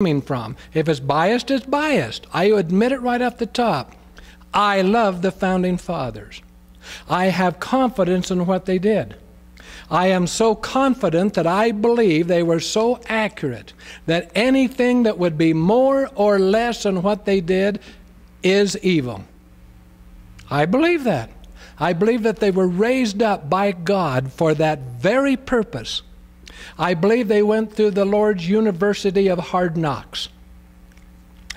coming from. If it's biased, it's biased. I admit it right off the top. I love the Founding Fathers. I have confidence in what they did. I am so confident that I believe they were so accurate that anything that would be more or less than what they did is evil. I believe that. I believe that they were raised up by God for that very purpose. I believe they went through the Lord's University of Hard Knocks.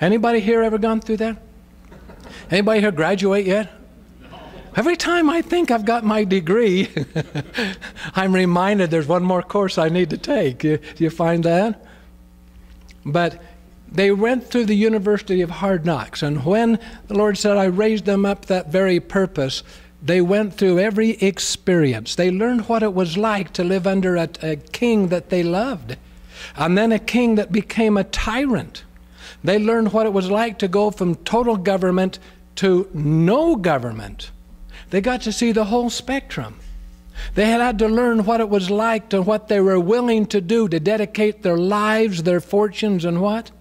Anybody here ever gone through that? Anybody here graduate yet? Every time I think I've got my degree, I'm reminded there's one more course I need to take. Do you find that? But they went through the University of Hard Knocks, and when the Lord said, I raised them up that very purpose, they went through every experience. They learned what it was like to live under a king that they loved, and then a king that became a tyrant. They learned what it was like to go from total government to no government. They got to see the whole spectrum. They had to learn what it was like to what they were willing to do to dedicate their lives, their fortunes, and what?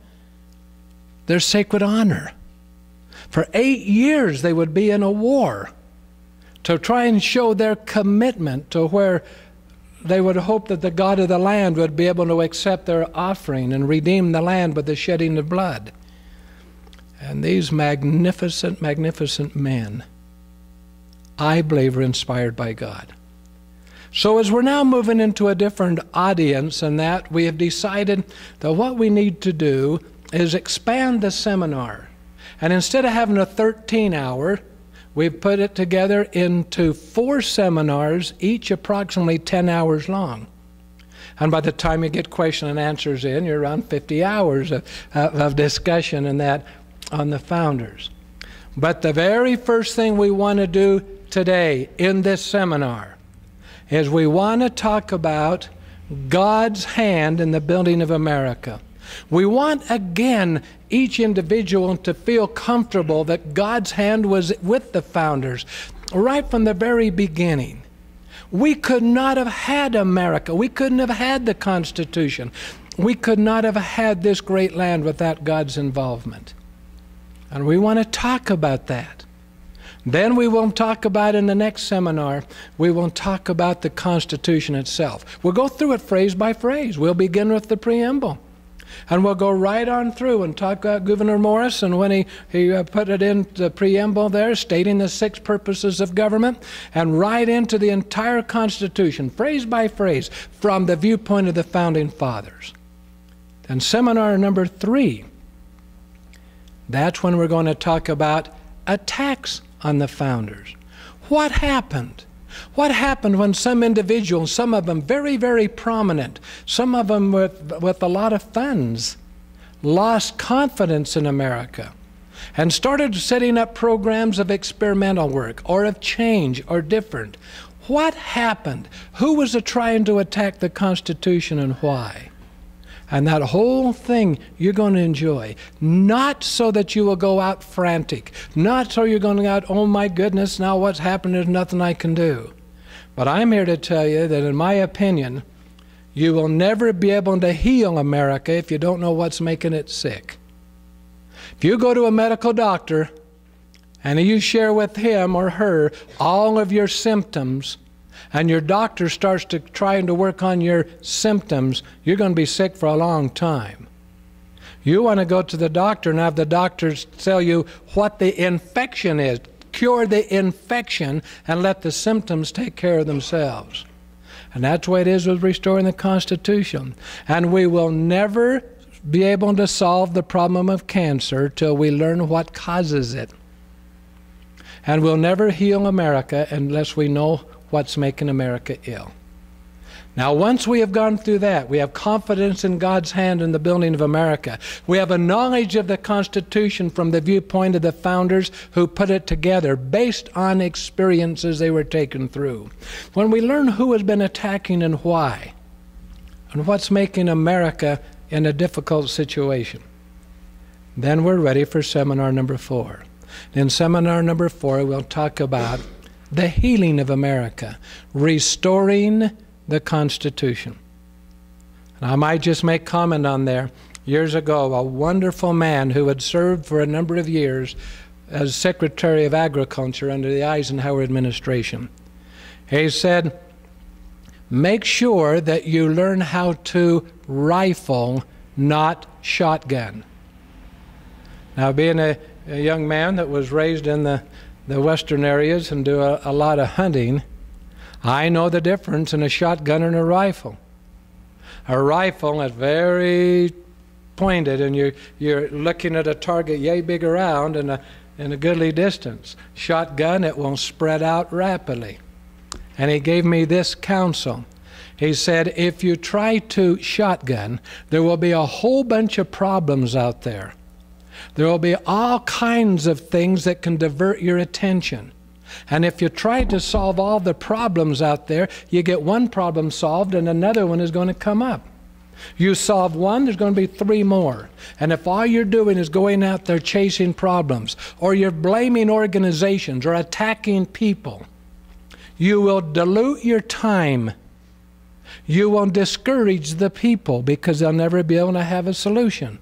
Their sacred honor. For 8 years they would be in a war to try and show their commitment to where they would hope that the God of the land would be able to accept their offering and redeem the land with the shedding of blood. And these magnificent, magnificent men, I believe, are inspired by God. So as we're now moving into a different audience and that, we have decided that what we need to do is expand the seminar. And instead of having a 13-hour, we've put it together into 4 seminars, each approximately 10 hours long. And by the time you get question and answers in, you're around 50 hours of discussion and that on the founders. But the very first thing we want to do today in this seminar is we want to talk about God's hand in the building of America. We want, again, each individual to feel comfortable that God's hand was with the founders right from the very beginning. We could not have had America. We couldn't have had the Constitution. We could not have had this great land without God's involvement. And we want to talk about that. Then we will talk about, in the next seminar, we will talk about the Constitution itself. We'll go through it phrase by phrase. We'll begin with the preamble. And we'll go right on through and talk about Gouverneur Morrison when he put it in the preamble there, stating the 6 purposes of government, and right into the entire Constitution, phrase by phrase, from the viewpoint of the Founding Fathers. Then seminar number 3, that's when we're going to talk about attacks on the founders. What happened? What happened when some individuals, some of them very, very prominent, some of them with a lot of funds, lost confidence in America and started setting up programs of experimental work or of change or different? What happened? Who was trying to attack the Constitution and why? And that whole thing you're going to enjoy, not so that you will go out frantic, not so you're going to go out, oh my goodness, now what's happened, there's nothing I can do. But I'm here to tell you that in my opinion, you will never be able to heal America if you don't know what's making it sick. If you go to a medical doctor and you share with him or her all of your symptoms, and your doctor starts to trying to work on your symptoms, you're going to be sick for a long time. You want to go to the doctor and have the doctors tell you what the infection is. Cure the infection and let the symptoms take care of themselves. And that's the way it is with restoring the Constitution. And we will never be able to solve the problem of cancer till we learn what causes it. And we'll never heal America unless we know what's making America ill. Now, once we have gone through that, we have confidence in God's hand in the building of America. We have a knowledge of the Constitution from the viewpoint of the founders who put it together based on experiences they were taken through. When we learn who has been attacking and why, and what's making America in a difficult situation, then we're ready for seminar number 4. In seminar number 4, we'll talk about the healing of America, restoring the Constitution. And I might just make comment on there. years ago, a wonderful man who had served for a number of years as Secretary of Agriculture under the Eisenhower administration. He said, make sure that you learn how to rifle, not shotgun. Now, being a young man that was raised in the western areas and do a lot of hunting, I know the difference in a shotgun and a rifle. A rifle is very pointed, and you're looking at a target yay big around and a goodly distance. Shotgun, it will spread out rapidly. And he gave me this counsel. He said, if you try to shotgun, there will be a whole bunch of problems out there. There will be all kinds of things that can divert your attention. And if you try to solve all the problems out there, you get one problem solved and another one is going to come up. You solve one, there's going to be 3 more. And if all you're doing is going out there chasing problems, or you're blaming organizations or attacking people, you will dilute your time. You will discourage the people because they'll never be able to have a solution.